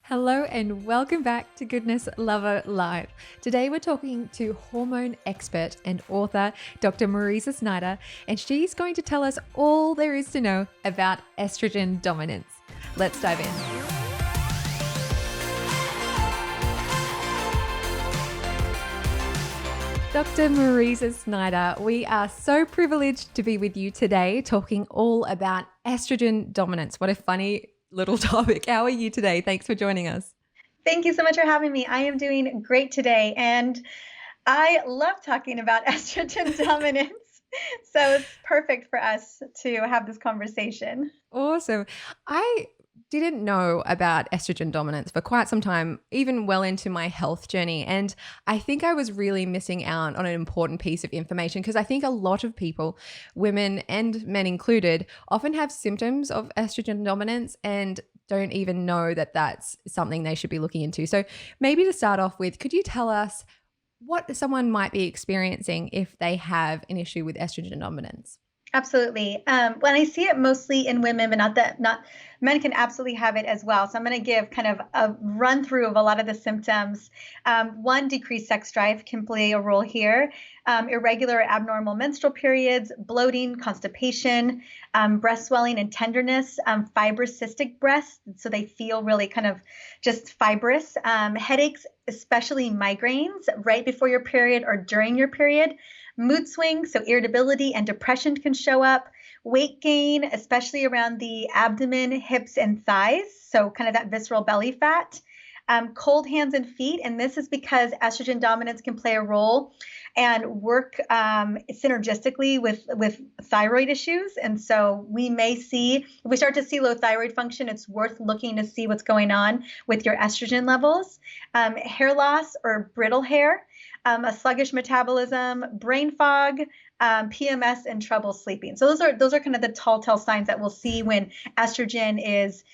Hello and welcome back to Goodness Lover Live. Today we're talking to hormone expert and author Dr. Mariza Snyder, and she's going to tell us all there is to know about estrogen dominance. Let's dive in. Dr. Mariza Snyder, we are so privileged to be with you today talking all about estrogen dominance. What a funny little topic. How are you today? Thanks for joining us. Thank you so much for having me. I am doing great today, and I love talking about estrogen dominance. So it's perfect for us to have this conversation. Awesome. I didn't know about estrogen dominance for quite some time, even well into my health journey. And I think I was really missing out on an important piece of information because I think a lot of people, women and men included, often have symptoms of estrogen dominance and don't even know that that's something they should be looking into. So maybe to start off with, could you tell us what someone might be experiencing if they have an issue with estrogen dominance? Absolutely. When I see it mostly in women, but not men can absolutely have it as well. So I'm going to give kind of a run through of a lot of the symptoms. One, decreased sex drive can play a role here. Irregular abnormal menstrual periods, bloating, constipation, breast swelling and tenderness, fibrous cystic breasts, so they feel really kind of just fibrous, headaches, especially migraines right before your period or during your period. Mood swings, so irritability and depression can show up. Weight gain, especially around the abdomen, hips, and thighs, so kind of that visceral belly fat. Cold hands and feet, and this is because estrogen dominance can play a role and work synergistically with thyroid issues. And so we may see, if we start to see low thyroid function, it's worth looking to see what's going on with your estrogen levels. Hair loss or brittle hair, a sluggish metabolism, brain fog, PMS, and trouble sleeping. So those are kind of the telltale signs that we'll see when estrogen is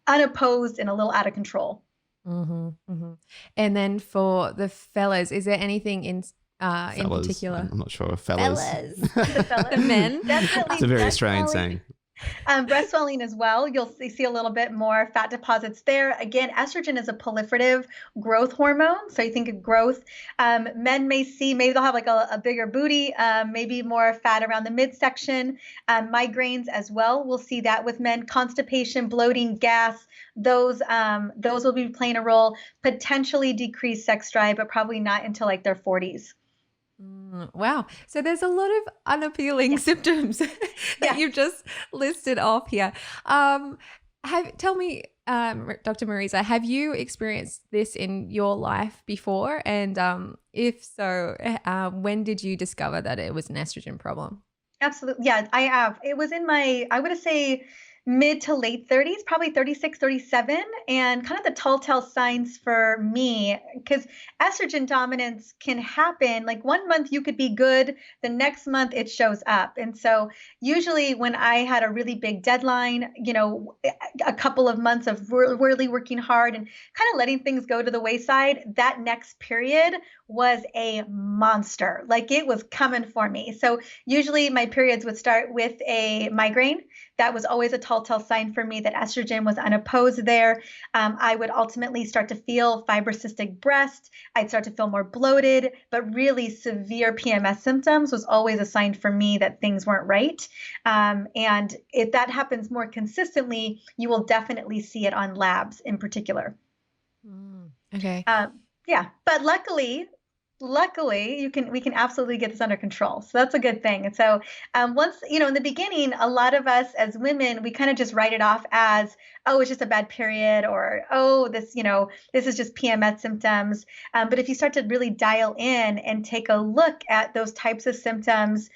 unopposed and a little out of control. Mm-hmm, mm-hmm. And then for the fellas, is there anything in particular? I'm not sure. Fellas. The men. Definitely. It's a very Australian saying. Breast swelling as well. You'll see a little bit more fat deposits there. Again, estrogen is a proliferative growth hormone. So you think of growth. Men maybe they'll have like a bigger booty, maybe more fat around the midsection, migraines as well. We'll see that with men. Constipation, bloating, gas, those will be playing a role. Potentially decreased sex drive, but probably not until like their 40s. Wow. So there's a lot of unappealing symptoms that you've just listed off here. Tell me, Dr. Mariza, have you experienced this in your life before? And if so, when did you discover that it was an estrogen problem? Absolutely. Yeah, I have. It was in my, I would say, mid to late 30s, probably 36, 37, and kind of the telltale signs for me, because estrogen dominance can happen. Like 1 month you could be good, the next month it shows up. And so usually when I had a really big deadline, a couple of months of really working hard and kind of letting things go to the wayside, that next period was a monster. Like it was coming for me. So usually my periods would start with a migraine. That was always a telltale sign for me that estrogen was unopposed there. I would ultimately start to feel fibrocystic breast. I'd start to feel more bloated, but really severe PMS symptoms was always a sign for me that things weren't right. And if that happens more consistently, you will definitely see it on labs in particular. Okay. Yeah, but luckily we can absolutely get this under control. So that's a good thing. And so once, in the beginning, a lot of us as women, we kind of just write it off as, oh, it's just a bad period, or, oh, this is just PMS symptoms. But if you start to really dial in and take a look at those types of symptoms,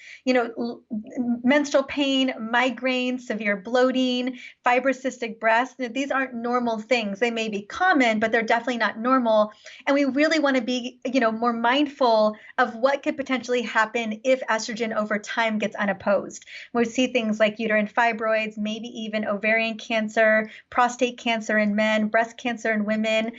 menstrual pain, migraine, severe bloating, fibrocystic breast, these aren't normal things. They may be common, but they're definitely not normal. And we really want to be, more mindful of what could potentially happen if estrogen over time gets unopposed. We see things like uterine fibroids, maybe even ovarian cancer, prostate cancer in men, breast cancer in women.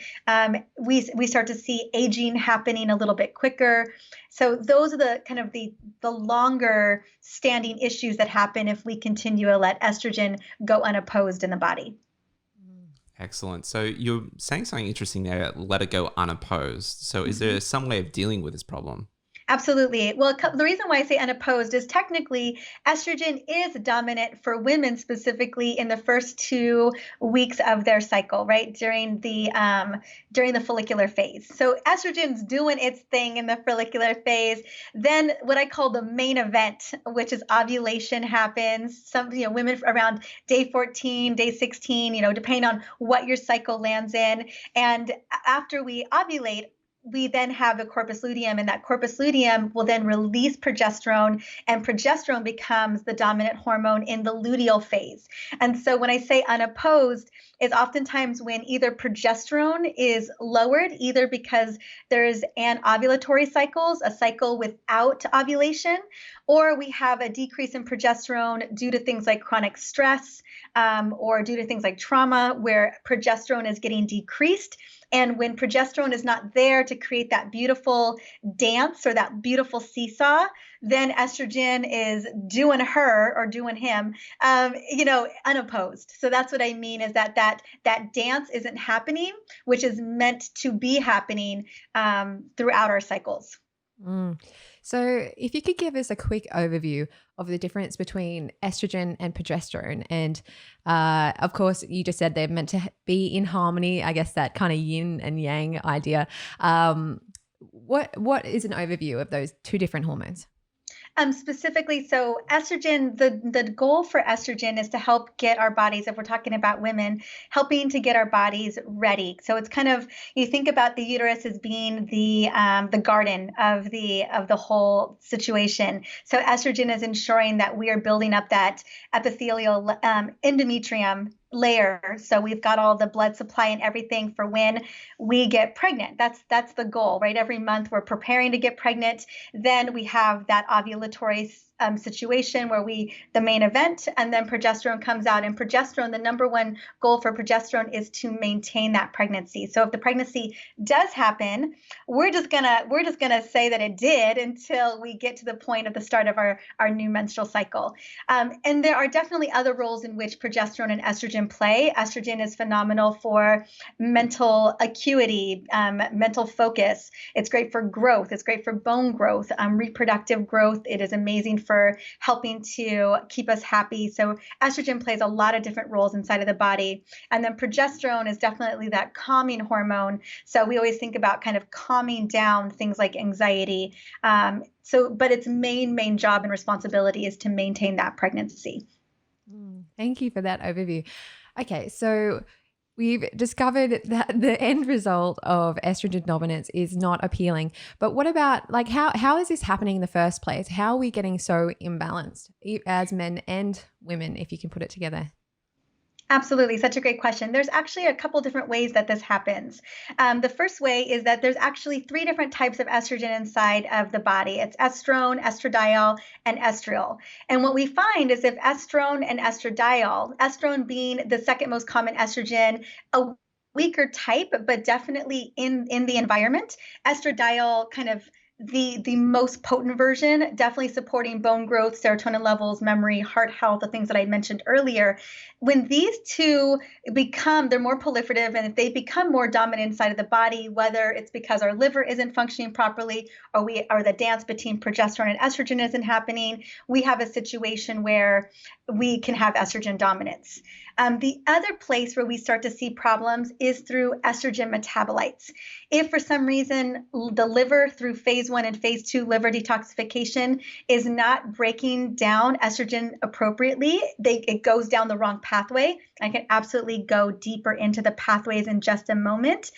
We start to see aging happening a little bit quicker. So those are the kind of the longer standing issues that happen if we continue to let estrogen go unopposed in the body. Excellent. So you're saying something interesting there, let it go unopposed. So is there some way of dealing with this problem? Absolutely. Well, the reason why I say unopposed is technically estrogen is dominant for women specifically in the first 2 weeks of their cycle, right? During the follicular phase. So estrogen's doing its thing in the follicular phase. Then what I call the main event, which is ovulation, happens. Some women around day 14, day 16, depending on what your cycle lands in. And after we ovulate, we then have the corpus luteum, and that corpus luteum will then release progesterone, and progesterone becomes the dominant hormone in the luteal phase. And so when I say unopposed, is oftentimes when either progesterone is lowered, either because there's anovulatory cycles, a cycle without ovulation, or we have a decrease in progesterone due to things like chronic stress, or due to things like trauma, where progesterone is getting decreased. And when progesterone is not there to create that beautiful dance or that beautiful seesaw, then estrogen is doing her or doing him, unopposed. So that's what I mean, is that dance isn't happening, which is meant to be happening throughout our cycles. So if you could give us a quick overview of the difference between estrogen and progesterone, and of course you just said they're meant to be in harmony, I guess that kind of yin and yang idea. What is an overview of those two different hormones? Specifically, so estrogen, the goal for estrogen is to help get our bodies, if we're talking about women, helping to get our bodies ready. So it's kind of, you think about the uterus as being the garden of the whole situation. So estrogen is ensuring that we are building up that epithelial endometrium layer. So we've got all the blood supply and everything for when we get pregnant. That's the goal, right? Every month we're preparing to get pregnant. Then we have that ovulatory situation where the main event, and then progesterone comes out. And progesterone, the number one goal for progesterone is to maintain that pregnancy. So if the pregnancy does happen, we're just gonna say that it did until we get to the point of the start of our new menstrual cycle. And there are definitely other roles in which progesterone and estrogen play. Estrogen is phenomenal for mental acuity, mental focus. It's great for growth. It's great for bone growth, reproductive growth. It is amazing for helping to keep us happy. So estrogen plays a lot of different roles inside of the body. And then progesterone is definitely that calming hormone. So we always think about kind of calming down things like anxiety. But its main job and responsibility is to maintain that pregnancy. Thank you for that overview. Okay, so we've discovered that the end result of estrogen dominance is not appealing. But what about, like, how is this happening in the first place? How are we getting so imbalanced as men and women, if you can put it together? Absolutely. Such a great question. There's actually a couple different ways that this happens. The first way is that there's actually 3 different types of estrogen inside of the body. It's estrone, estradiol, and estriol. And what we find is if estrone and estradiol, estrone being the second most common estrogen, a weaker type, but definitely in the environment, estradiol kind of the most potent version, definitely supporting bone growth, serotonin levels, memory, heart health, the things that I mentioned earlier. When these two they're more proliferative, and if they become more dominant inside of the body, whether it's because our liver isn't functioning properly, or the dance between progesterone and estrogen isn't happening, we have a situation where we can have estrogen dominance. The other place where we start to see problems is through estrogen metabolites. If for some reason the liver, through phase 1 and phase 2 liver detoxification, is not breaking down estrogen appropriately, it goes down the wrong pathway. I can absolutely go deeper into the pathways in just a moment.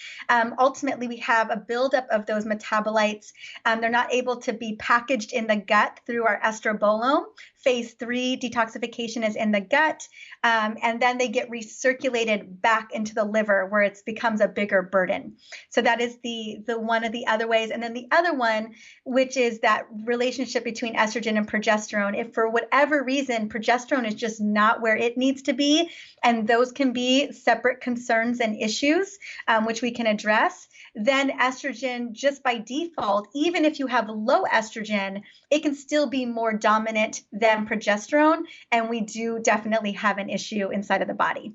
Ultimately, we have a buildup of those metabolites. They're not able to be packaged in the gut through our estrobolome. Phase 3 detoxification is in the gut, and then they get recirculated back into the liver, where it becomes a bigger burden. So that is the one of the other ways. And then the other one, which is that relationship between estrogen and progesterone. If for whatever reason progesterone is just not where it needs to be, and those can be separate concerns and issues, which we can address, then estrogen, just by default, even if you have low estrogen, it can still be more dominant than progesterone. And we do definitely have an issue inside of the body.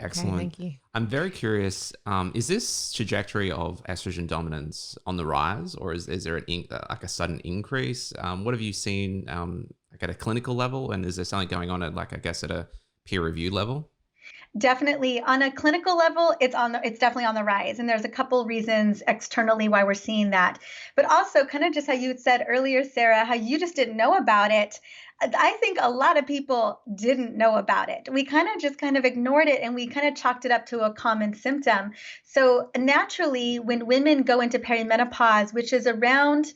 Excellent. Okay, thank you. I'm very curious. Is this trajectory of estrogen dominance on the rise, or is there like a sudden increase? What have you seen like at a clinical level, and is there something going on at like, I guess, at a peer review level? Definitely on a clinical level, it's definitely on the rise. And there's a couple reasons externally why we're seeing that. But also kind of just how you had said earlier, Sarah, how you just didn't know about it. I think a lot of people didn't know about it. We kind of ignored it and we kind of chalked it up to a common symptom. So naturally, when women go into perimenopause, which is around,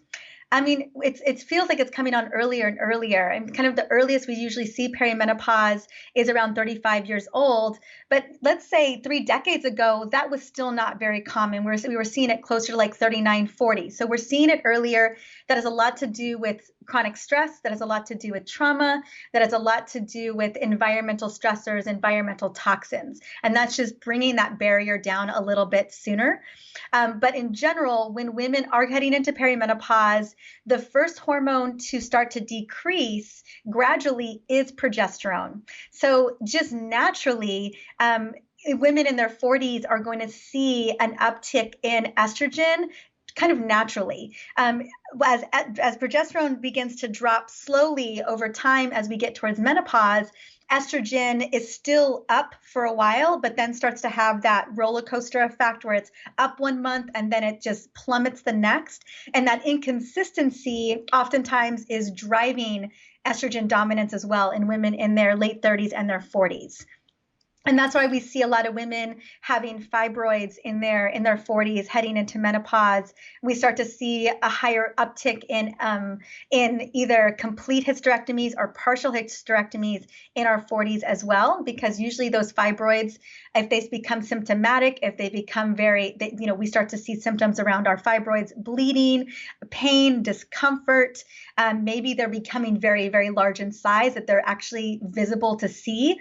I mean, it feels like it's coming on earlier and earlier. And kind of the earliest we usually see perimenopause is around 35 years old. But let's say 3 decades ago, that was still not very common. We were seeing it closer to like 39, 40. So we're seeing it earlier. That has a lot to do with chronic stress. That has a lot to do with trauma. That has a lot to do with environmental stressors, environmental toxins. And that's just bringing that barrier down a little bit sooner. But in general, when women are heading into perimenopause, the first hormone to start to decrease gradually is progesterone. So just naturally, women in their 40s are going to see an uptick in estrogen kind of naturally. As progesterone begins to drop slowly over time as we get towards menopause, estrogen is still up for a while, but then starts to have that roller coaster effect where it's up 1 month and then it just plummets the next. And that inconsistency oftentimes is driving estrogen dominance as well in women in their late 30s and their 40s. And that's why we see a lot of women having fibroids in their 40s heading into menopause. We start to see a higher uptick in either complete hysterectomies or partial hysterectomies in our 40s as well, because usually those fibroids, if they become symptomatic, if they become we start to see symptoms around our fibroids, bleeding, pain, discomfort. Maybe they're becoming very, very large in size that they're actually visible to see.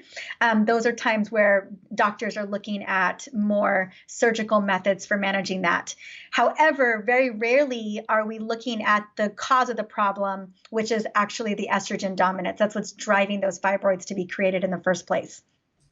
Those are times where doctors are looking at more surgical methods for managing that. However, very rarely are we looking at the cause of the problem, which is actually the estrogen dominance. That's what's driving those fibroids to be created in the first place.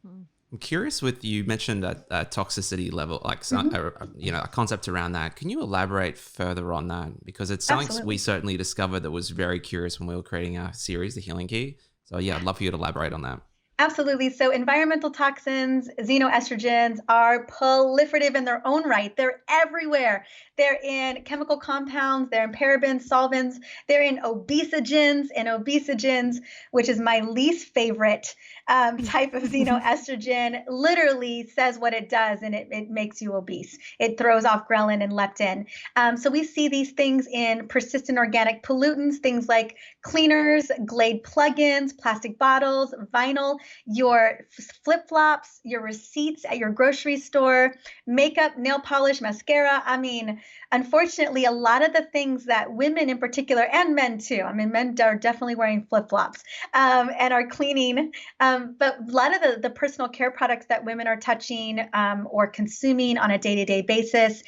I'm curious you mentioned a toxicity level, like a concept around that. Can you elaborate further on that? Because it's something Absolutely. we certainly discovered that was very curious when we were creating our series, The Healing Key. So yeah, I'd love for you to elaborate on that. Absolutely. So environmental toxins, xenoestrogens, are proliferative in their own right. They're everywhere. They're in chemical compounds. They're in parabens, solvents. They're in obesogens. And obesogens, which is my least favorite type of xenoestrogen, literally says what it does, and it makes you obese. It throws off ghrelin and leptin. So we see these things in persistent organic pollutants, things like cleaners, Glade plugins, plastic bottles, vinyl, your flip-flops, your receipts at your grocery store, makeup, nail polish, mascara. I mean, unfortunately, a lot of the things that women in particular, and men too, I mean, men are definitely wearing flip-flops and are cleaning. But a lot of the personal care products that women are touching or consuming on a day-to-day basis,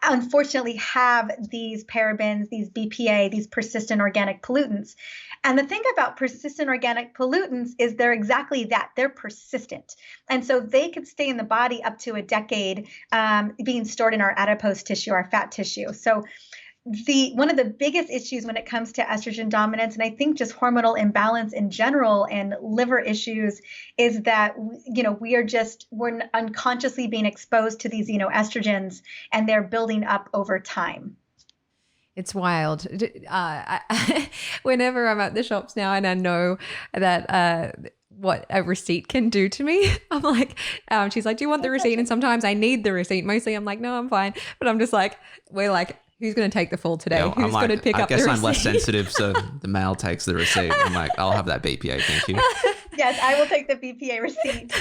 unfortunately, have these parabens, these BPA, these persistent organic pollutants. And the thing about persistent organic pollutants is they're exactly that. They're persistent. And so they could stay in the body up to a decade, being stored in our adipose tissue, our fat tissue. So one of the biggest issues when it comes to estrogen dominance, and I think just hormonal imbalance in general and liver issues, is that we're unconsciously being exposed to these xenoestrogens, and they're building up over time. It's wild. Whenever I'm at the shops now and I know that what a receipt can do to me, I'm like, she's like, do you want the receipt? And sometimes I need the receipt. Mostly I'm like, no, I'm fine. But I'm just like, we're like, who's going to take the fall today? Yeah, who's going to pick up the receipt? I guess I'm less sensitive, so the mail takes the receipt. I'm like, I'll have that BPA, thank you. Yes, I will take the BPA receipt.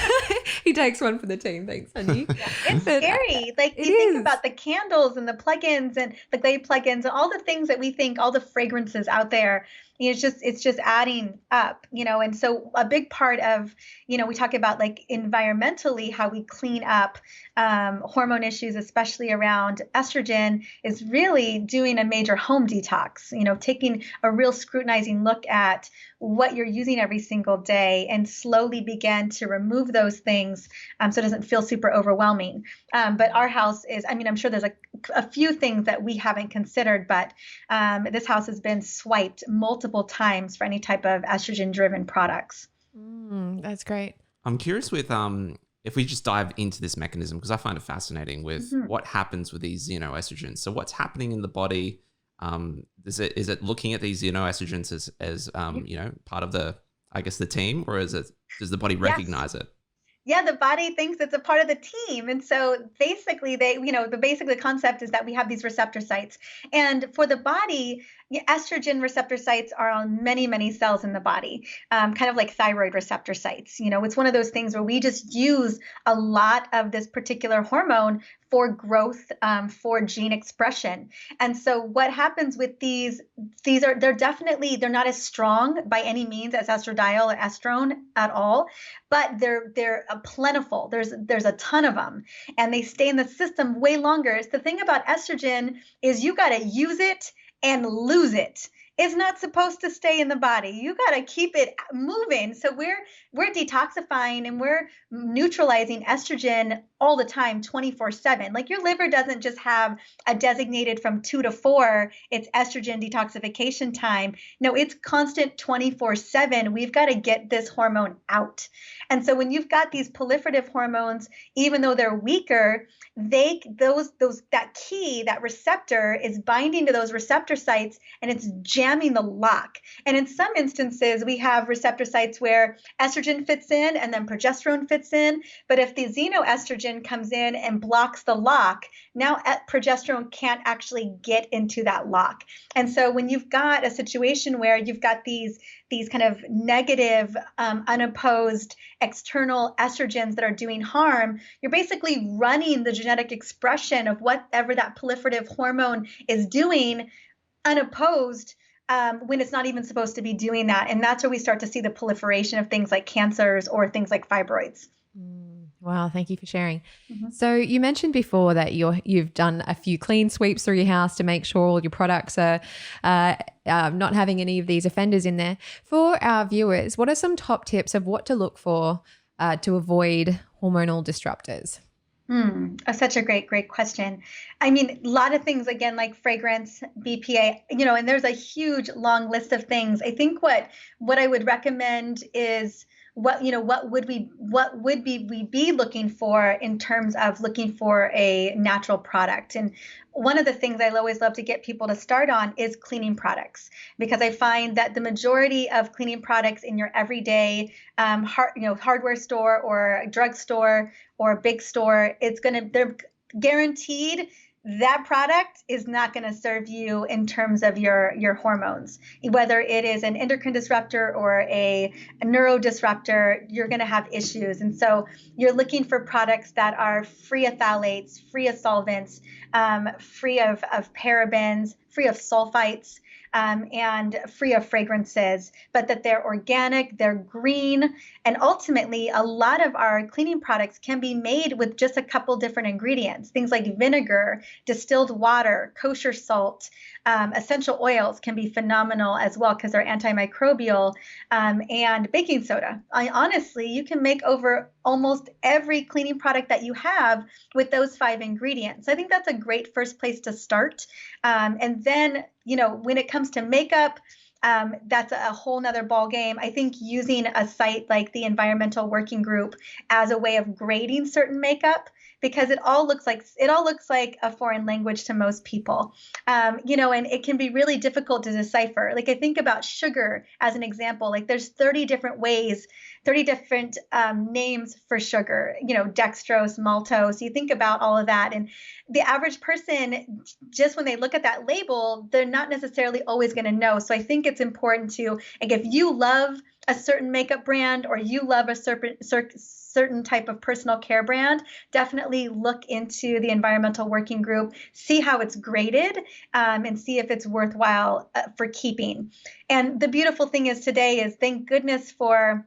He takes one for the team. Thanks, honey. Yeah, it's scary. Like you think about the candles and the plugins and the Glade plugins and all the things that we think, all the fragrances out there. It's just adding up, and so a big part of, we talk about like environmentally how we clean up hormone issues, especially around estrogen, is really doing a major home detox, taking a real scrutinizing look at what you're using every single day and slowly begin to remove those things, so it doesn't feel super overwhelming. But our house is, I'm sure there's a few things that we haven't considered, but this house has been swiped multiple times for any type of estrogen driven products. That's great. I'm curious with if we just dive into this mechanism, because I find it fascinating with what happens with these xenoestrogens. So what's happening in the body? Is it looking at these xenoestrogens as part of the, I guess, the team, or does the body recognize it? Yeah, the body thinks it's a part of the team. And so basically the concept is that we have these receptor sites. And for the body, estrogen receptor sites are on many, many cells in the body, kind of like thyroid receptor sites. It's one of those things where we just use a lot of this particular hormone for growth, for gene expression. And so what happens with they're not as strong by any means as estradiol or estrone at all, but they're plentiful. There's a ton of them, and they stay in the system way longer. The thing about estrogen is you got to use it and lose it. It's not supposed to stay in the body. You got to keep it moving. So we're detoxifying and we're neutralizing estrogen all the time, 24/7. Like your liver doesn't just have a designated from 2 to 4, it's estrogen detoxification time. No, it's constant 24/7. We've got to get this hormone out. And so when you've got these proliferative hormones, even though they're weaker, that receptor is binding to those receptor sites and it's jamming the lock. And in some instances, we have receptor sites where estrogen fits in and then progesterone fits in. But if the xenoestrogen comes in and blocks the lock, now progesterone can't actually get into that lock. And so when you've got a situation where you've got these kind of negative, unopposed external estrogens that are doing harm, you're basically running the genetic expression of whatever that proliferative hormone is doing unopposed, when it's not even supposed to be doing that. And that's where we start to see the proliferation of things like cancers or things like fibroids. Wow, thank you for sharing. So you mentioned before that you've done a few clean sweeps through your house to make sure all your products are not having any of these offenders in there. For our viewers, what are some top tips of what to look for to avoid hormonal disruptors? Such a great question. A lot of things, again, like fragrance, BPA, and there's a huge long list of things. I think what I would recommend is what would we be looking for in terms of looking for a natural product. And one of the things I always love to get people to start on is cleaning products, because I find that the majority of cleaning products in your everyday hardware store or drugstore or big store, they're guaranteed that product is not going to serve you in terms of your hormones. Whether it is an endocrine disruptor or a neurodisruptor, you're going to have issues. And so you're looking for products that are free of phthalates, free of solvents, free of parabens, free of sulfites, and free of fragrances, but that they're organic, they're green. And ultimately, a lot of our cleaning products can be made with just a couple different ingredients. Things like vinegar, distilled water, kosher salt, essential oils can be phenomenal as well because they're antimicrobial, and baking soda. Honestly, you can make over almost every cleaning product that you have with those 5 ingredients. I think that's a great first place to start. And then, when it comes to makeup, that's a whole nother ball game. I think using a site like the Environmental Working Group as a way of grading certain makeup, because it all looks like a foreign language to most people, and it can be really difficult to decipher. Like I think about sugar as an example. Like there's 30 different names for sugar. Dextrose, maltose. You think about all of that, and the average person, just when they look at that label, they're not necessarily always going to know. So I think it's important to, like, if you love a certain makeup brand or you love a certain certain type of personal care brand, definitely look into the environmental working group, see how it's graded, and see if it's worthwhile for keeping. And the beautiful thing is today is, thank goodness for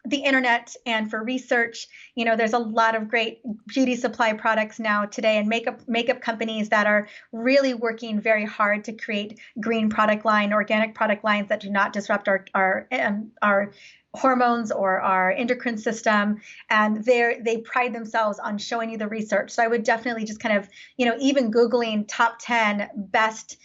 the internet and for research. There's a lot of great beauty supply products now today, and makeup companies that are really working very hard to create green product line, organic product lines that do not disrupt our hormones or our endocrine system. And they pride themselves on showing you the research. So I would definitely just kind of, even Googling top 10 best,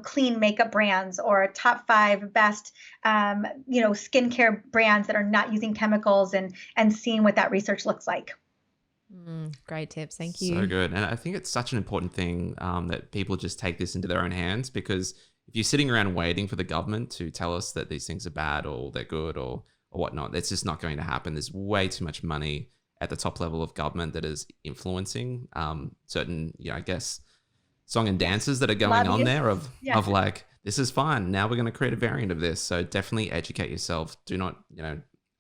clean makeup brands, or top 5 best, skincare brands that are not using chemicals, and seeing what that research looks like. Great tips. Thank you. So good. And I think it's such an important thing that people just take this into their own hands, because if you're sitting around waiting for the government to tell us that these things are bad or they're good or whatnot, that's just not going to happen. There's way too much money at the top level of government that is influencing certain, I guess, song and dances that are going on there of like, this is fine. Now we're going to create a variant of this. So definitely educate yourself. Do not,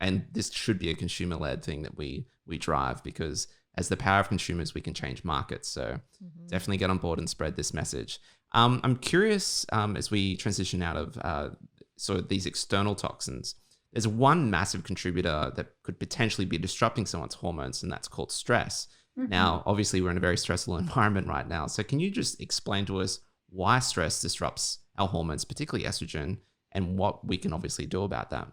and this should be a consumer-led thing that we drive, because as the power of consumers, we can change markets. So definitely get on board and spread this message. I'm curious, as we transition out of sort of these external toxins, there's one massive contributor that could potentially be disrupting someone's hormones, and that's called stress. Now, obviously, we're in a very stressful environment right now. So can you just explain to us why stress disrupts our hormones, particularly estrogen, and what we can obviously do about that?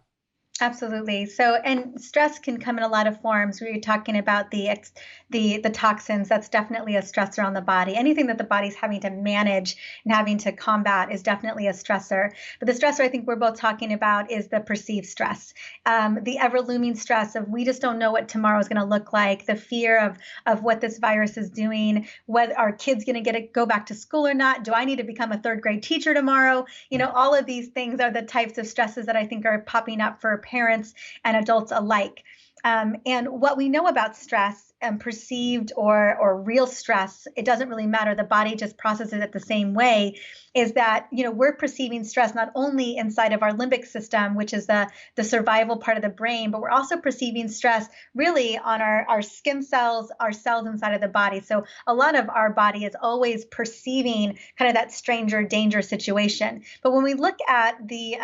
Absolutely. So, and stress can come in a lot of forms. We were talking about the toxins. That's definitely a stressor on the body. Anything that the body's having to manage and having to combat is definitely a stressor. But the stressor I think we're both talking about is the perceived stress, the ever looming stress of, we just don't know what tomorrow is going to look like. The fear of what this virus is doing, whether our kids going to go back to school or not. Do I need to become a 3rd grade teacher tomorrow? All of these things are the types of stresses that I think are popping up for parents and adults alike. And what we know about stress, perceived or real stress, it doesn't really matter. The body just processes it the same way, is that, we're perceiving stress not only inside of our limbic system, which is the survival part of the brain, but we're also perceiving stress really on our skin cells, our cells inside of the body. So a lot of our body is always perceiving kind of that stranger danger situation. But when we look at the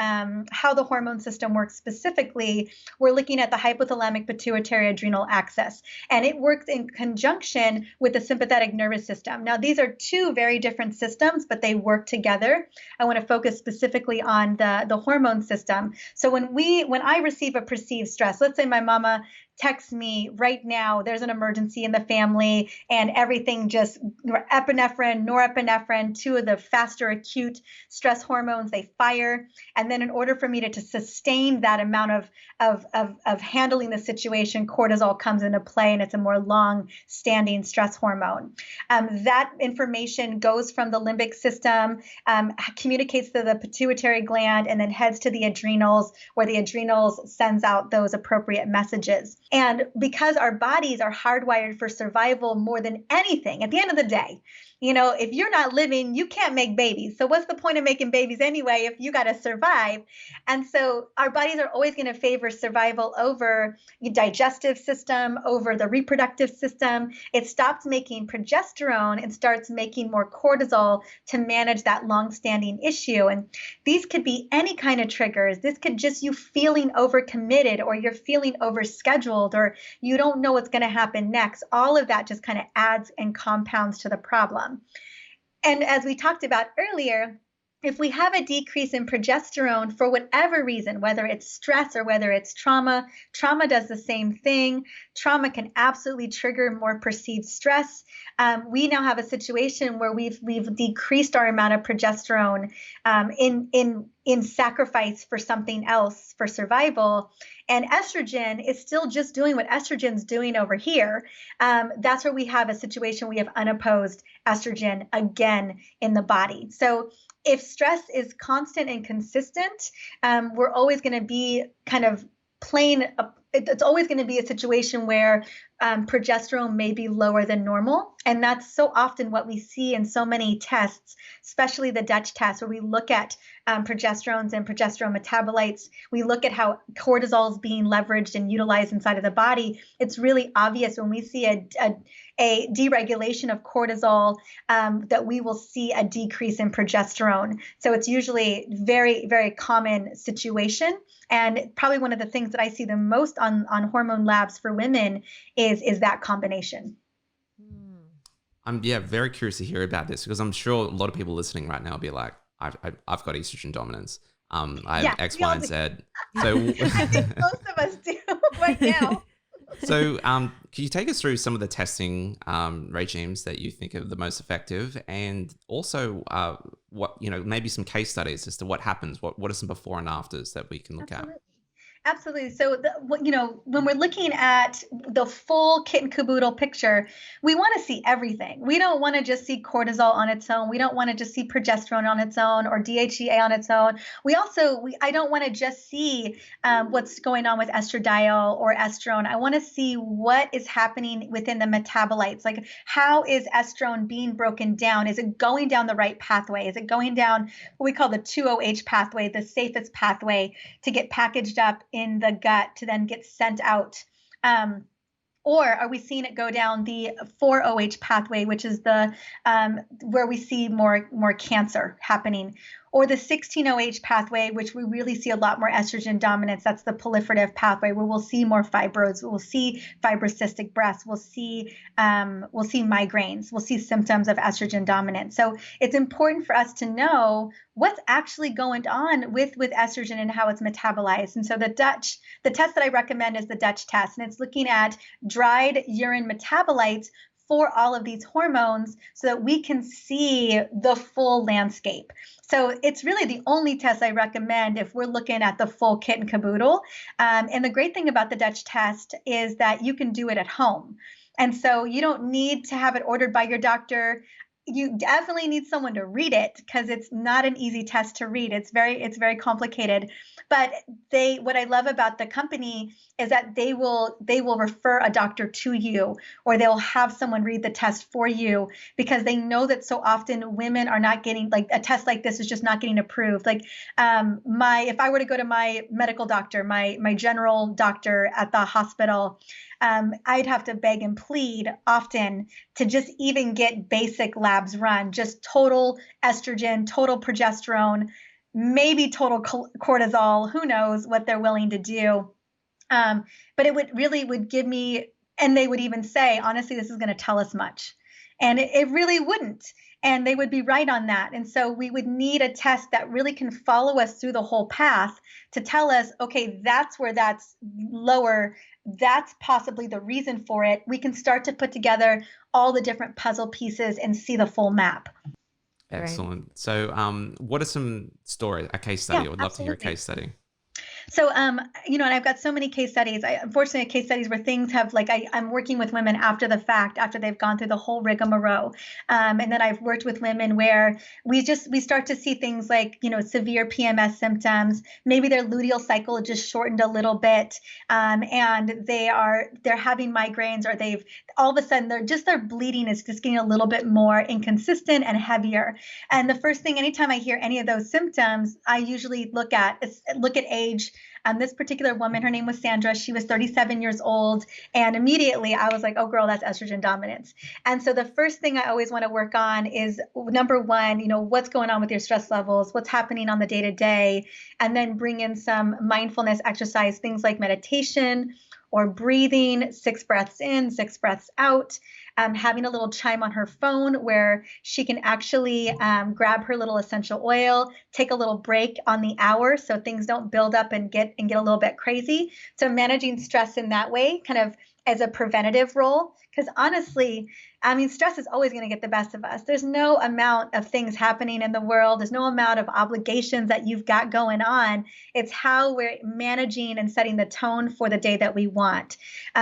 how the hormone system works specifically, we're looking at the hypothalamic pituitary adrenal axis, and it works in conjunction with the sympathetic nervous system. Now, these are 2 very different systems, but they work together. I want to focus specifically on the hormone system. So when I receive a perceived stress, let's say my mama texts me right now, there's an emergency in the family, and everything just, epinephrine, norepinephrine, 2 of the faster acute stress hormones, they fire. And then in order for me to sustain that amount of handling the situation, cortisol comes into play, and it's a more long-standing stress hormone. That information goes from the limbic system, communicates to the pituitary gland, and then heads to the adrenals, where the adrenals sends out those appropriate messages. And because our bodies are hardwired for survival more than anything, at the end of the day, if you're not living, you can't make babies. So what's the point of making babies anyway if you got to survive? And so our bodies are always going to favor survival over the digestive system, over the reproductive system. It stops making progesterone and starts making more cortisol to manage that long-standing issue. And these could be any kind of triggers. This could just you feeling overcommitted, or you're feeling overscheduled, or you don't know what's going to happen next. All of that just kind of adds and compounds to the problem. And as we talked about earlier, if we have a decrease in progesterone for whatever reason, whether it's stress or whether it's trauma does the same thing. Trauma can absolutely trigger more perceived stress. We now have a situation where we've decreased our amount of progesterone in sacrifice for something else, for survival. And estrogen is still just doing what estrogen's doing over here. That's where we have a situation, we have unopposed estrogen again in the body. So if stress is constant and consistent, we're always going to be kind of it's always going to be a situation where progesterone may be lower than normal. And that's so often what we see in so many tests, especially the Dutch test, where we look at progesterones and progesterone metabolites. We look at how cortisol is being leveraged and utilized inside of the body. It's really obvious when we see a deregulation of cortisol that we will see a decrease in progesterone. So it's usually very, very common situation. And probably one of the things that I see the most on hormone labs for women is that combination. I'm very curious to hear about this, because I'm sure a lot of people listening right now will be like, I've got estrogen dominance. I have X, Y, and Z. So I think most of us do right now. So can you take us through some of the testing regimes that you think are the most effective, and also what, maybe some case studies as to what happens, what are some before and afters that we can look at? Absolutely. So, when we're looking at the full kit and caboodle picture, we want to see everything. We don't want to just see cortisol on its own. We don't want to just see progesterone on its own or DHEA on its own. I don't want to just see what's going on with estradiol or estrone. I want to see what is happening within the metabolites. Like, how is estrone being broken down? Is it going down the right pathway? Is it going down what we call the 2-OH pathway, the safest pathway to get packaged up in the gut to then get sent out? Or are we seeing it go down the 4-OH pathway, which is the where we see more cancer happening, or the 16-OH pathway, which we really see a lot more estrogen dominance? That's the proliferative pathway, where we'll see more fibroids, we'll see fibrocystic breasts, we'll see migraines, we'll see symptoms of estrogen dominance. So it's important for us to know what's actually going on with estrogen and how it's metabolized. And so the test that I recommend is the Dutch test, and it's looking at dried urine metabolites for all of these hormones so that we can see the full landscape. So it's really the only test I recommend if we're looking at the full kit and caboodle. And the great thing about the Dutch test is that you can do it at home. And so you don't need to have it ordered by your doctor. You definitely need someone to read it, because it's not an easy test to read. It's very complicated. But what I love about the company is that they will refer a doctor to you, or they'll have someone read the test for you, because they know that so often women are not getting, like, a test like this is just not getting approved. Like if I were to go to my medical doctor, my general doctor at the hospital, I'd have to beg and plead often to just even get basic labs run, just total estrogen, total progesterone, maybe total cortisol. Who knows what they're willing to do. But it would give me, and they would even say, honestly, this is going to tell us much. And it really wouldn't. And they would be right on that. And so we would need a test that really can follow us through the whole path to tell us, okay, that's where that's lower. That's possibly the reason for it. We can start to put together all the different puzzle pieces and see the full map. Excellent. So what are some stories, a case study? I would love to hear a case study. So, and I've got so many case studies. Unfortunately, case studies where things have, like, I'm working with women after the fact, after they've gone through the whole rigmarole. And then I've worked with women where we start to see things like, severe PMS symptoms. Maybe their luteal cycle just shortened a little bit. And they're having migraines, or all of a sudden their bleeding is just getting a little bit more inconsistent and heavier. And the first thing, anytime I hear any of those symptoms, I usually look at age. This particular woman, her name was Sandra. She was 37 years old. And immediately I was like, oh, girl, that's estrogen dominance. And so the first thing I always want to work on is, number one, what's going on with your stress levels, what's happening on the day to day, and then bring in some mindfulness exercise, things like meditation or breathing, 6 breaths in, 6 breaths out. Having a little chime on her phone where she can actually grab her little essential oil, take a little break on the hour so things don't build up and get a little bit crazy. So managing stress in that way, kind of as a preventative role, because honestly, stress is always going to get the best of us. There's no amount of things happening in the world. There's no amount of obligations that you've got going on. It's how we're managing and setting the tone for the day that we want.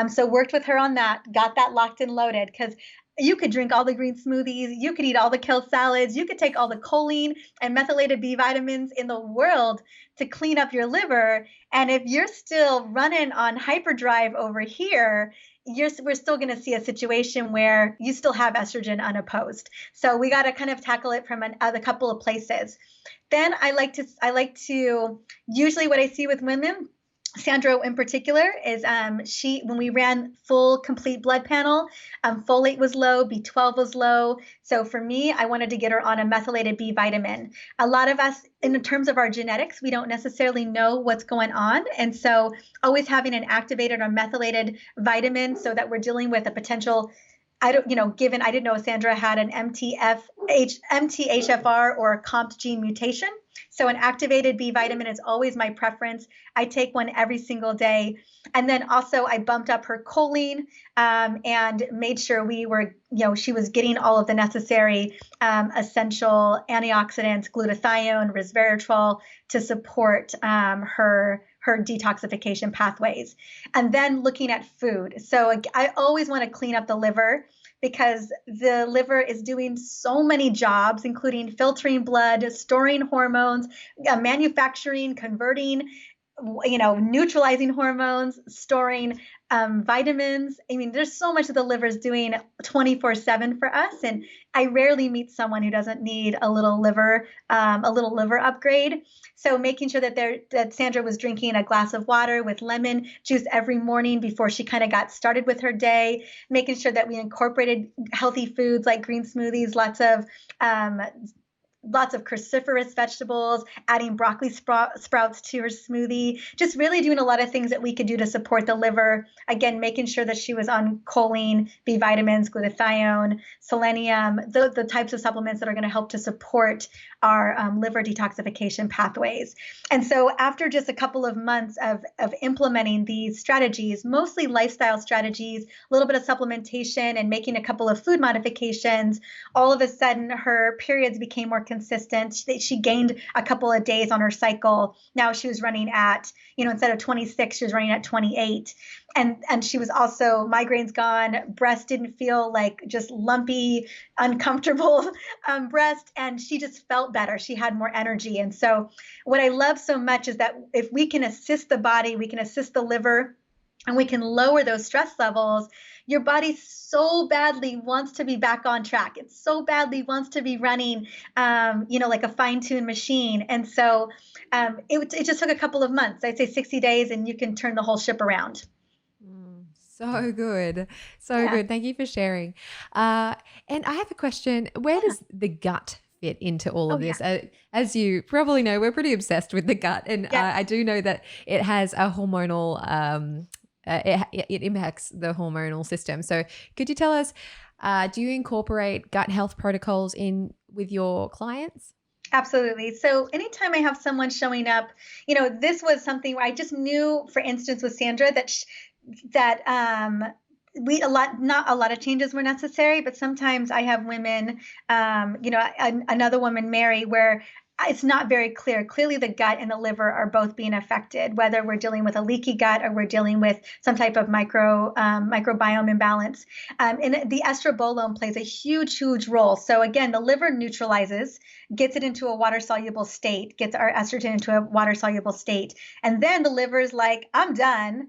So worked with her on that, got that locked and loaded, because you could drink all the green smoothies, you could eat all the kale salads, you could take all the choline and methylated B vitamins in the world to clean up your liver. And if you're still running on hyperdrive over here, we're still going to see a situation where you still have estrogen unopposed. So we got to kind of tackle it from a couple of places. Then I like to usually what I see with women, Sandra in particular, is when we ran full complete blood panel, folate was low, B12 was low. So for me, I wanted to get her on a methylated B vitamin. A lot of us, in terms of our genetics, we don't necessarily know what's going on. And so always having an activated or methylated vitamin so that we're dealing with a potential, given I didn't know Sandra had an MTHFR or a COMT gene mutation. So an activated B vitamin is always my preference. I take one every single day. And then also I bumped up her choline and made sure she was getting all of the necessary essential antioxidants, glutathione, resveratrol to support her detoxification pathways. And then looking at food. So I always want to clean up the liver, because the liver is doing so many jobs, including filtering blood, storing hormones, manufacturing, converting, neutralizing hormones, storing vitamins. I mean, there's so much that the liver is doing 24/7 for us. And I rarely meet someone who doesn't need a little liver upgrade. So making sure that Sandra was drinking a glass of water with lemon juice every morning before she kind of got started with her day, making sure that we incorporated healthy foods like green smoothies, lots of cruciferous vegetables, adding broccoli sprouts to her smoothie, just really doing a lot of things that we could do to support the liver. Again, making sure that she was on choline, B vitamins, glutathione, selenium, the types of supplements that are going to help to support our liver detoxification pathways. And so after just a couple of months of implementing these strategies, mostly lifestyle strategies, a little bit of supplementation and making a couple of food modifications, all of a sudden her periods became more consistent. She gained a couple of days on her cycle. Now she was running at, instead of 26, she was running at 28. And she was also, migraines gone, breast didn't feel like just lumpy, uncomfortable breast, and she just felt better. She had more energy. And so what I love so much is that if we can assist the body, we can assist the liver, and we can lower those stress levels, your body so badly wants to be back on track. It so badly wants to be running, like a fine-tuned machine. And so it just took a couple of months. I'd say 60 days, and you can turn the whole ship around. So good. So good. Thank you for sharing. And I have a question. Where does the gut fit into all of this? As you probably know, we're pretty obsessed with the gut. And I do know that it has a hormonal, it impacts the hormonal system. So could you tell us, do you incorporate gut health protocols in with your clients? Absolutely. So anytime I have someone showing up, this was something where I just knew, for instance, with Sandra, not a lot of changes were necessary, but sometimes I have women, another woman, Mary, where it's not very clear. Clearly, the gut and the liver are both being affected, whether we're dealing with a leaky gut or we're dealing with some type of microbiome imbalance. And the estrobolome plays a huge, huge role. So again, the liver neutralizes, gets it into a water-soluble state, gets our estrogen into a water-soluble state. And then the liver is like, I'm done.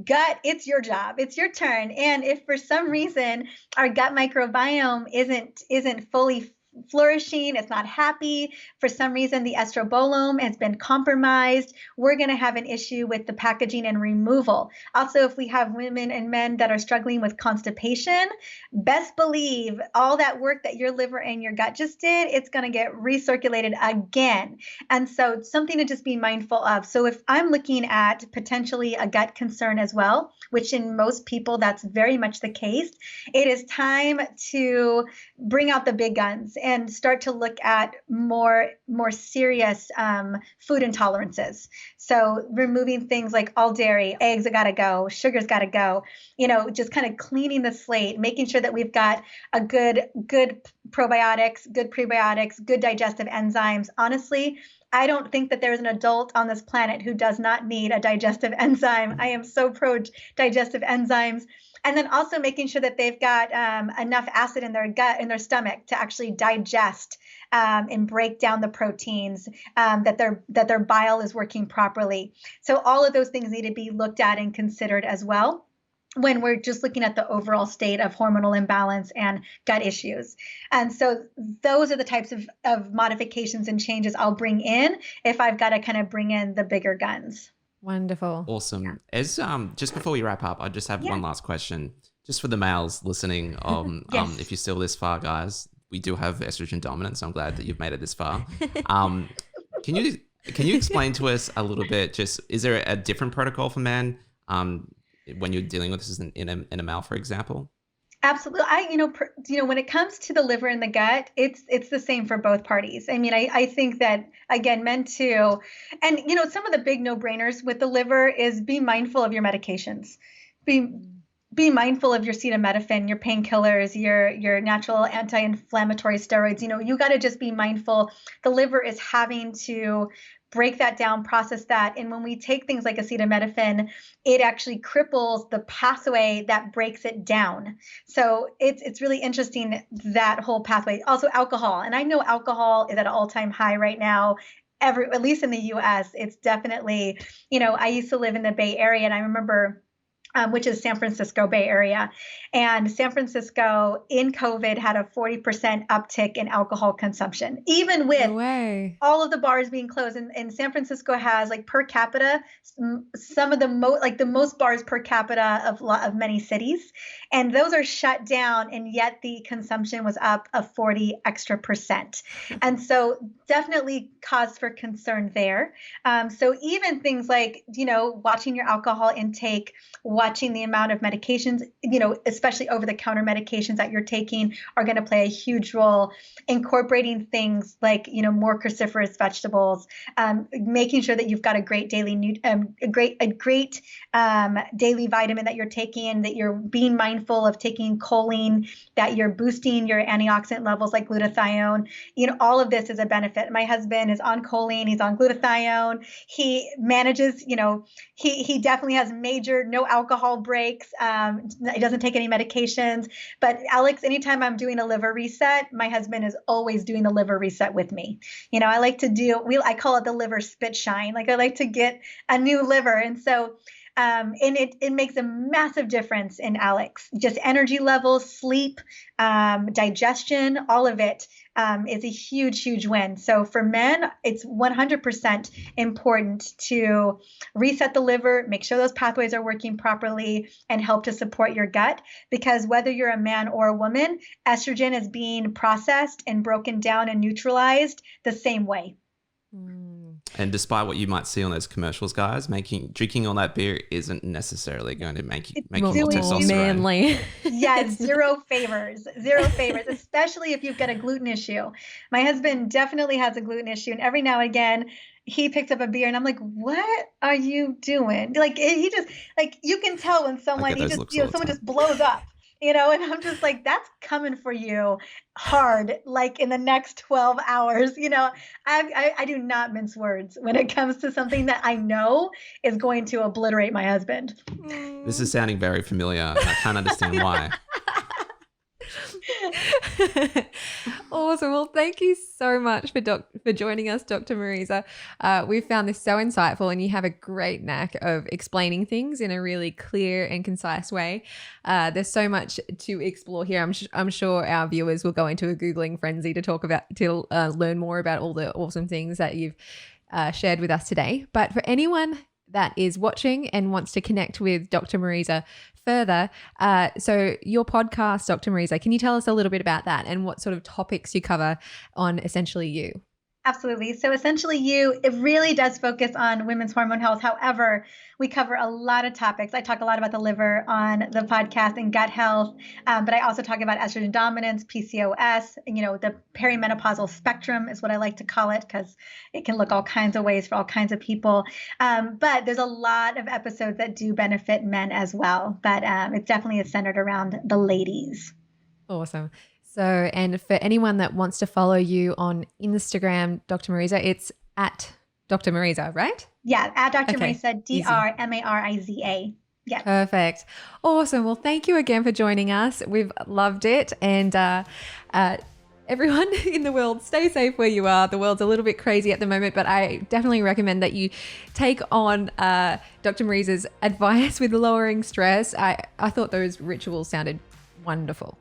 Gut, it's your job. It's your turn. And if for some reason our gut microbiome isn't fully flourishing, it's not happy, for some reason the estrobolome has been compromised, we're going to have an issue with the packaging and removal. Also, if we have women and men that are struggling with constipation, best believe all that work that your liver and your gut just did, it's going to get recirculated again. And so something to just be mindful of. So if I'm looking at potentially a gut concern as well, which in most people that's very much the case, it is time to bring out the big guns and start to look at more serious food intolerances. So removing things like all dairy, eggs got to go, sugar's got to go, just kind of cleaning the slate, making sure that we've got a good probiotics, good prebiotics, good digestive enzymes. Honestly, I don't think that there's an adult on this planet who does not need a digestive enzyme. I am so pro digestive enzymes. And then also making sure that they've got enough acid in their gut, in their stomach, to actually digest and break down the proteins, that their bile is working properly. So all of those things need to be looked at and considered as well. when we're just looking at the overall state of hormonal imbalance and gut issues. And so those are the types of modifications and changes I'll bring in if I've got to kind of bring in the bigger guns. Wonderful. Awesome. Yeah. As just before we wrap up, I just have one last question, just for the males listening. Yes. If you're still this far, guys, we do have estrogen dominance. I'm glad that you've made it this far. Can you explain to us a little bit? Just, is there a different protocol for men when you're dealing with this in a male, for example? Absolutely. When it comes to the liver and the gut, it's the same for both parties. I mean, I think that, again, men too. And, some of the big no-brainers with the liver is be mindful of your medications. Be mindful of your acetaminophen, your painkillers, your natural anti-inflammatory steroids. You got to just be mindful. The liver is having to break that down, process that. And when we take things like acetaminophen, it actually cripples the pathway that breaks it down. So it's really interesting, that whole pathway. Also alcohol. And I know alcohol is at an all-time high right now. At least in the US, it's definitely, I used to live in the Bay Area, and I remember which is San Francisco Bay Area. And San Francisco in COVID had a 40% uptick in alcohol consumption, even with all of the bars being closed. And San Francisco has, like, per capita, some of the most bars per capita of many cities. And those are shut down. And yet the consumption was up a 40 extra percent. And so definitely cause for concern there. So even things like, watching your alcohol intake, watching the amount of medications, especially over-the-counter medications that you're taking, are going to play a huge role. Incorporating things like, more cruciferous vegetables, making sure that you've got a great daily daily vitamin that you're taking, that you're being mindful of taking choline, that you're boosting your antioxidant levels like glutathione. All of this is a benefit. My husband is on choline, he's on glutathione. He manages, he definitely has major no alcohol breaks. He doesn't take any medications. But Alex, anytime I'm doing a liver reset, my husband is always doing the liver reset with me. I like to I call it the liver spit shine. Like, I like to get a new liver. And so, and it makes a massive difference in Alex. Just energy levels, sleep, digestion, all of it is a huge, huge win. So for men, it's 100% important to reset the liver, make sure those pathways are working properly, and help to support your gut. Because whether you're a man or a woman, estrogen is being processed and broken down and neutralized the same way. And despite what you might see on those commercials, guys, drinking all that beer isn't necessarily going to make you more testosterone. Manly. Yes, zero favors, especially if you've got a gluten issue. My husband definitely has a gluten issue, and every now and again he picks up a beer, and I'm like, "What are you doing?" Like, he just, like, you can tell when someone someone just blows up. And I'm just like, that's coming for you hard, like in the next 12 hours. I do not mince words when it comes to something that I know is going to obliterate my husband. This is sounding very familiar. I can't understand why. Awesome. Well, thank you so much for joining us, Dr. Mariza. We found this so insightful, and you have a great knack of explaining things in a really clear and concise way. There's so much to explore here. I'm sure our viewers will go into a Googling frenzy to learn more about all the awesome things that you've shared with us today. But for anyone that is watching and wants to connect with Dr. Mariza further, so your podcast, Dr. Mariza, can you tell us a little bit about that and what sort of topics you cover on Essentially You? Absolutely. So Essentially You, it really does focus on women's hormone health. However, we cover a lot of topics. I talk a lot about the liver on the podcast and gut health, but I also talk about estrogen dominance, PCOS, the perimenopausal spectrum is what I like to call it, because it can look all kinds of ways for all kinds of people. But there's a lot of episodes that do benefit men as well, but it definitely is centered around the ladies. Awesome. So, and for anyone that wants to follow you on Instagram, Dr. Mariza, it's at Dr. Mariza, right? Yeah, at Dr. Mariza, DrMariza. Yeah. Perfect. Awesome. Well, thank you again for joining us. We've loved it. And everyone in the world, stay safe where you are. The world's a little bit crazy at the moment, but I definitely recommend that you take on Dr. Mariza's advice with lowering stress. I thought those rituals sounded wonderful.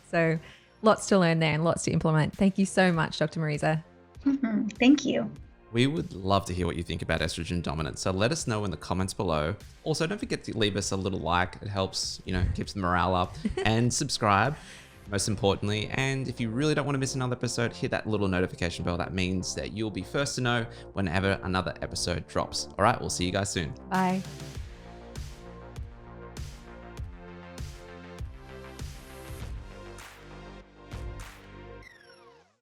So lots to learn there and lots to implement. Thank you so much, Dr. Mariza. Mm-hmm. Thank you. We would love to hear what you think about estrogen dominance, so let us know in the comments below. Also, don't forget to leave us a little like. It helps, keeps the morale up. And subscribe, most importantly. And if you really don't want to miss another episode, hit that little notification bell. That means that you'll be first to know whenever another episode drops. All right, we'll see you guys soon. Bye.